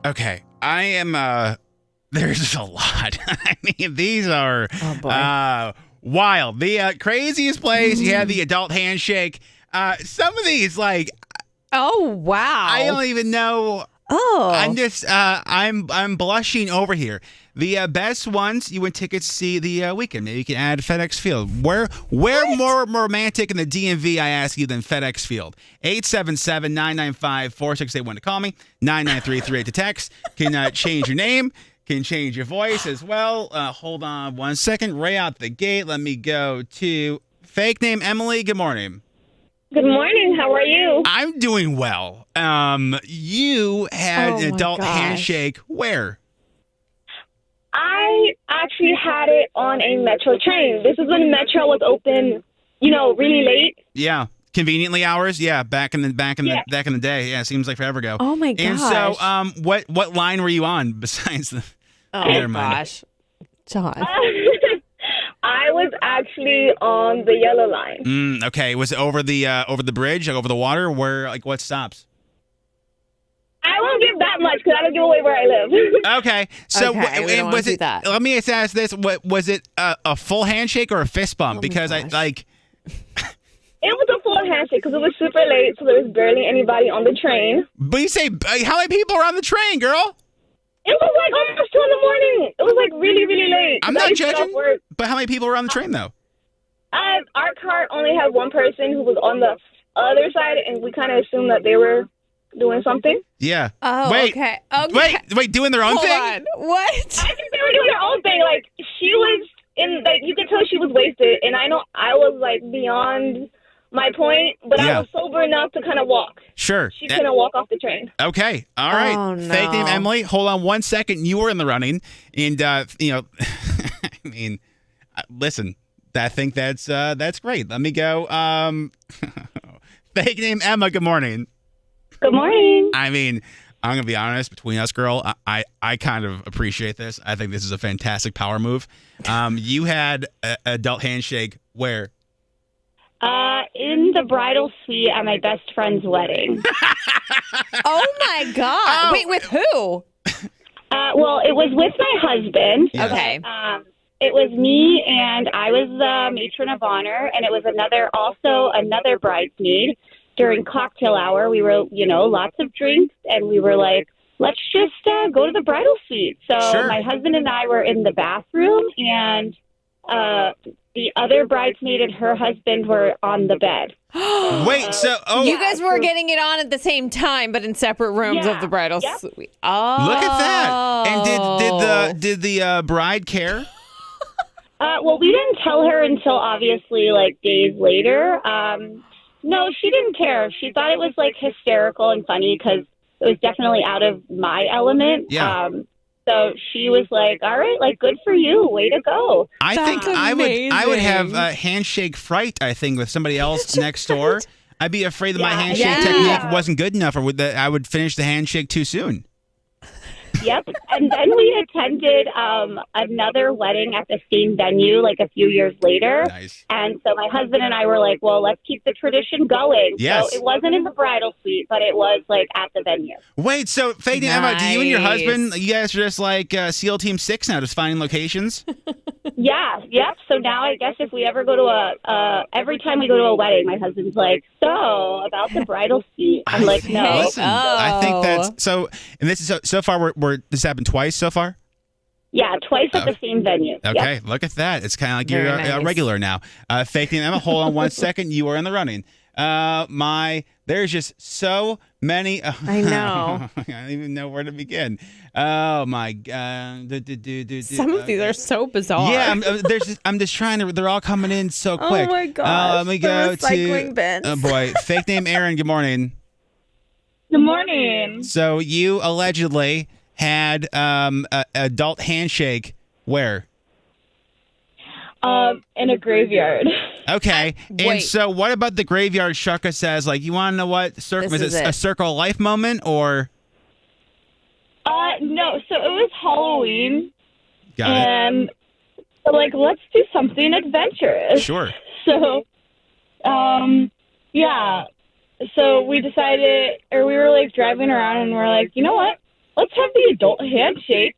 Okay. I am, there's a lot. I mean, these are wild. The craziest place, you have the adult handshake. Some of these, like, Oh, wow. I don't even know. Oh. I'm just, I'm blushing over here. The best ones, you win tickets to see the weekend. Maybe you can add FedEx Field. Where more romantic in the DMV, I ask you, than FedEx Field? 877-995-4681 to call me. 99338 to text. Can change your name. Can change your voice as well. Hold on one second. Right out the gate, let me go to fake name Emily. Good morning. Good morning. How are you? I'm doing well. You had an adult handshake where? I actually had it on a metro train. This is when metro was open, really late. Yeah, conveniently hours. Yeah, back in the day. Yeah, it seems like forever ago. Oh my And gosh. so, what line were you on besides the? Oh Never mind. gosh. John. I was actually on the yellow line. Okay, was it over the bridge, like over the water? Where, like, what stops? I won't give that much because I don't give away where I live. Okay, so Okay, we don't wanna was do it? that. Let me ask this: What was it? A full handshake or a fist bump? Oh my Because I gosh. like. It was a full handshake because it was super late, so there was barely anybody on the train. But you say how many people are on the train, girl? It was like almost 2 in the morning. It was like really, really late. I'm 'cause I not used to get off judging, work. but how many people were on the train though? Our car only had one person who was on the other side, and we kind of assumed that they were doing something. Yeah. Oh, wait, okay. Wait, doing their own Hold thing? on. What? I think they were doing their own thing. Like, she was you could tell she was wasted, and I know I was, like, beyond my point, but Yeah. I was sober enough to kind of walk. Sure. She couldn't walk off the train. Okay. All right. Oh, no. Fake name Emily. Hold on one second. You were in the running, and I mean, listen. I think that's great. Let me go. Fake name Emma. Good morning. Good morning. I mean, I'm gonna be honest. Between us, girl, I kind of appreciate this. I think this is a fantastic power move. You had an adult handshake where? In the bridal suite at my best friend's wedding. Oh my god. Oh. Wait, with who? Well, it was with my husband. Yes. Okay. It was me, and I was the matron of honor, and it was another bridesmaid. During cocktail hour, we were, lots of drinks, and we were like, let's just go to the bridal suite. So Sure. my husband and I were in the bathroom, and the other bridesmaid and her husband were on the bed. Wait. So You guys were getting it on at the same time, but in separate rooms Yeah. of the bridal Yep. suite. Oh. look at that. And did the bride care? Well, we didn't tell her until obviously like days later. No, she didn't care. She thought it was like hysterical and funny because it was definitely out of my element. Yeah. So she was like, "All right, like good for you, way to go." I That's think I would have amazing. handshake fright. I think with somebody else next door, I'd be afraid that my handshake Yeah. technique wasn't good enough, or that I would finish the handshake too soon. Yep. And then we attended another wedding at the same venue like a few years later. Nice. And so my husband and I were like, well, let's keep the tradition going. Yes. So it wasn't in the bridal suite, but it was like at the venue. Wait, so Faye and Emma, do you and your Nice. husband, you guys are just like SEAL Team 6 now, just finding locations? Yeah. Yep. So now I guess if we ever go to every time we go to a wedding, my husband's like, so about the bridal suite. I'm like, no. Listen, I think Oh. that's so. And this is so far. We're this happened twice so far. Yeah, twice at the same venue. Okay, Yep. look at that. It's kind of like Very you're a nice. regular now. Fake name Emma. Hold on one second. You are in the running. There's just so many. I know. I don't even know where to begin. Oh my god. Some of these are so bizarre. Yeah, I'm just trying to. They're all coming in so quick. Oh my gosh. Let me the go recycling to. bins. Oh boy, fake name Aaron. Good morning. Good morning. So you allegedly had a adult handshake where? In a graveyard. Okay, and Wait. so what about the graveyard? Shucka says, like, you want to know what? This Was is it a it. circle of life moment or? No, so it was Halloween, Got and so, like, let's do something it. adventurous. Sure. So, yeah. So we decided, or we were like driving around, and we're like, you know what? Let's have the adult handshake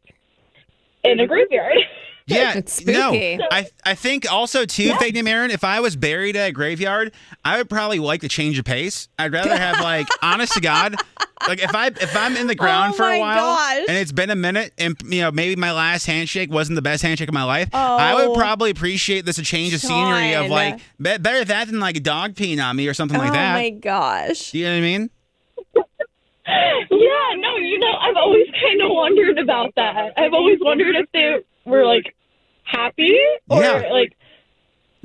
in a graveyard. Yeah, It's spooky. no. I think also too, fake name Aaron. If I was buried at a graveyard, I would probably like to change the pace. I'd rather have like, honest to God, like if I'm in the ground for a my while gosh. and it's been a minute, and maybe my last handshake wasn't the best handshake of my life, I would probably appreciate this a change of scenery of Sean. like better that than like a dog peeing on me or something like that. Oh my gosh. Do you know what I mean? Yeah, no, I've always kind of wondered about that. I've always wondered if they were like happy or like.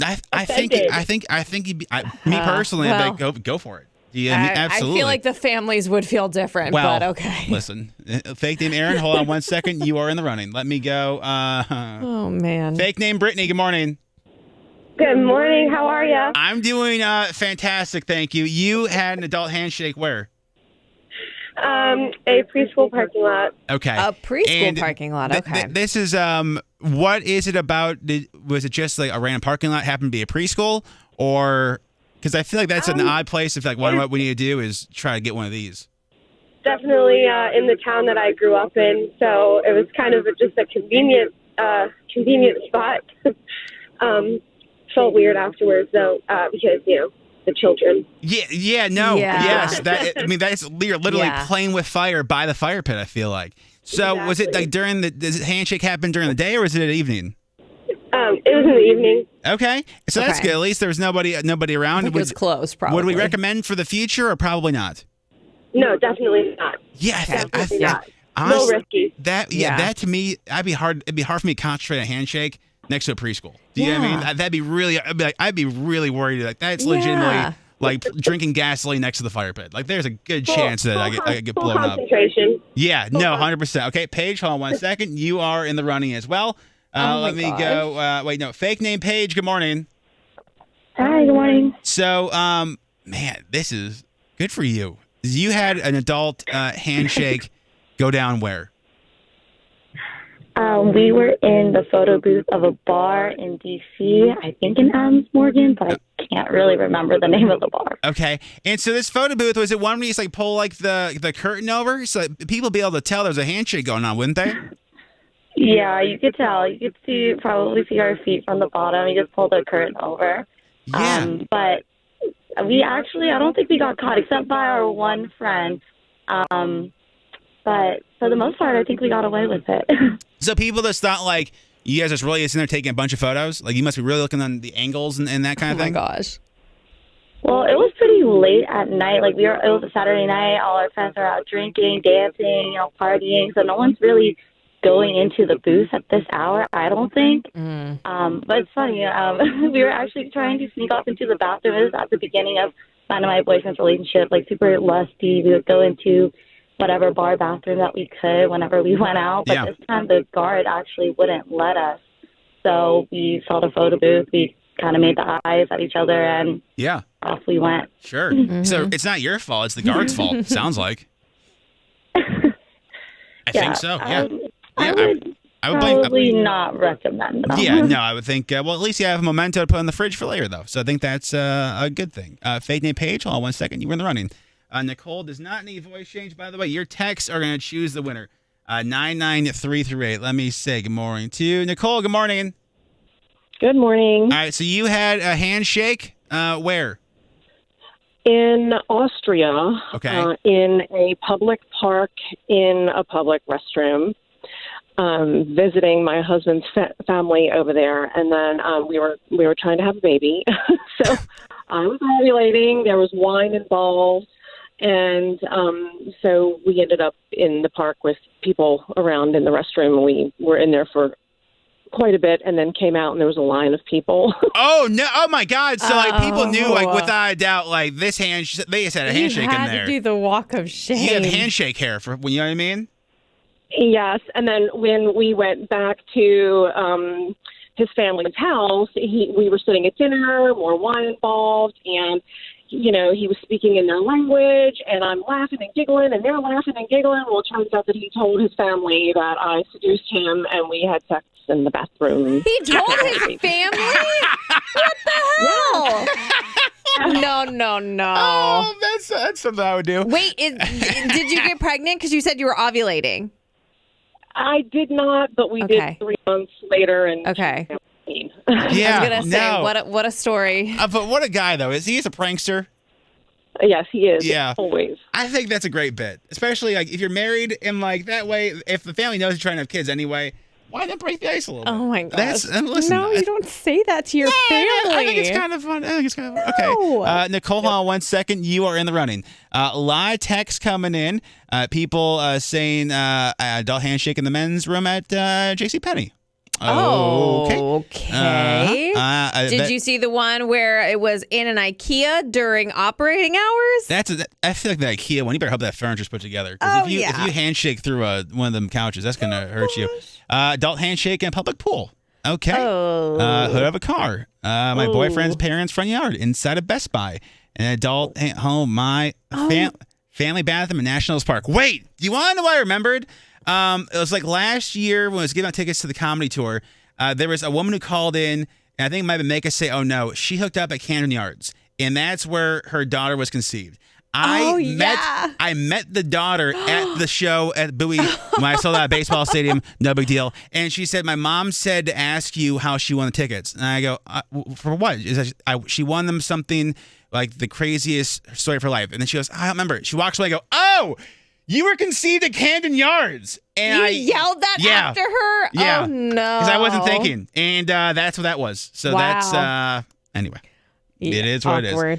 I think you'd be, me personally, I'd be like, go for it. Yeah, absolutely. I feel like the families would feel different, well, but okay. Listen, fake name Aaron, hold on 1 second. You are in the running. Let me go. Oh, man. Fake name Brittany, good morning. Good morning. How are you? I'm doing fantastic, thank you. You had an adult handshake where? A preschool parking lot. Okay. A preschool And parking lot, okay. This is, what is it about? Was it just like a random parking lot happened to be a preschool? Or, because I feel like that's an odd place if like what we need to do is try to get one of these. Definitely in the town that I grew up in, so it was kind of just a convenient spot. Felt weird afterwards though, because the children. Yes. You're literally playing with fire by the fire pit. I feel like. So was it like does the handshake happen during the day or was it at evening? It was in the evening. Okay, so that's good. At least there was nobody around. It was close, probably. Would we recommend for the future or probably not? No, definitely not. Yeah, Definitely not. Honestly, little risky. That to me, it'd be hard for me to concentrate on a handshake next to a preschool. Do you know what I mean? That'd be really. I'd be really worried. Like that's legitimately like drinking gasoline next to the fire pit. Like there's a good chance that I get blown up. Yeah, no, 100%. Okay, Paige, hold on 1 second. You are in the running as well. Let me go. Fake name Paige. Good morning. Hi, good morning. So, man, this is good for you. You had an adult handshake go down where? We were in the photo booth of a bar in D.C., I think in Adams Morgan, but I can't really remember the name of the bar. Okay. And so this photo booth, was it one where you just like pull like the curtain over? So people be able to tell there's a handshake going on, wouldn't they? Yeah, you could tell. You could probably see our feet from the bottom. You just pull the curtain over. Yeah. But we actually, I don't think we got caught except by our one friend. But for the most part, I think we got away with it. So people just thought like you guys just really sitting there taking a bunch of photos? Like you must be really looking on the angles and that kind of thing? Oh, my gosh. Well, it was pretty late at night. Like it was a Saturday night. All our friends are out drinking, dancing, partying. So no one's really going into the booth at this hour, I don't think. But it's funny. We were actually trying to sneak off into the bathroom. It was at the beginning of mine and my boyfriend's relationship, like super lusty. We would go into whatever bar bathroom that we could whenever we went out. But this time the guard actually wouldn't let us. So we saw the photo booth. We kind of made the eyes at each other and off we went. Sure. So it's not your fault. It's the guard's fault, sounds like. I think so, yeah. I would probably not recommend them. Yeah, no, I would think, well, at least you have a memento to put in the fridge for later, though. So I think that's a good thing. Fake name Paige, hold on 1 second. You were in the running. Nicole does not need voice change, by the way. Your texts are going to choose the winner. 99338. Let me say good morning to Nicole. Good morning. Good morning. All right, so you had a handshake. Where? In Austria. Okay. In a public park in a public restroom. Visiting my husband's family over there, and then we were trying to have a baby. So I was ovulating. There was wine involved, and so we ended up in the park with people around in the restroom. We were in there for quite a bit, and then came out, and there was a line of people. Oh no! Oh my God! So like people knew, like without a doubt, like this they just had a handshake in there. You had to do the walk of shame. You have handshake hair for when you know what I mean. Yes, and then when we went back to his family's house, we were sitting at dinner, more wine involved, and he was speaking in their language, and I'm laughing and giggling, and they're laughing and giggling. Well, it turns out that he told his family that I seduced him, and we had sex in the bathroom. He told his family? What the hell? No. Oh, that's something I would do. Wait, did you get pregnant? Because you said you were ovulating. I did not, but we Okay. did 3 months later. And Okay. she was 17. Yeah, I was gonna say, no. what a story. But what a guy, though. He's a prankster? Yes, he is. Yeah. Always. I think that's a great bit, especially like if you're married and like that way, if the family knows you're trying to have kids anyway, why not break the ice a little bit? Oh my gosh. That's, and listen, No, you don't say that to your family. I think it's kind of fun. I think it's kind of okay. No. Nicole, hold on 1 second. You are in the running. A lot of texts coming in. People saying adult handshake in the men's room at JCPenney. Okay. Did you see the one where it was in an IKEA during operating hours? I feel like the IKEA one. You better hope that furniture's put together. Because if you handshake through one of them couches, that's gonna hurt you. Adult handshake in a public pool. Okay. Hood of a car. My boyfriend's parents' front yard inside of Best Buy. An adult family bathroom in Nationals Park. Wait, do you want to know what I remembered? It was like last year when I was giving out tickets to the comedy tour. There was a woman who called in, and I think it might have meen Make Us Say, "Oh no," she hooked up at Camden Yards, and that's where her daughter was conceived. I met the daughter at the show at Bowie when I sold out a baseball stadium. No big deal. And she said, "My mom said to ask you how she won the tickets." And I go, "For what?" She won them something like the craziest story of her life. And then she goes, "I don't remember." She walks away. I go, "Oh, you were conceived at Camden Yards." And you yelled that after her? Yeah. Oh, no. Because I wasn't thinking. And that's what that was. So that's, anyway, it is what it is.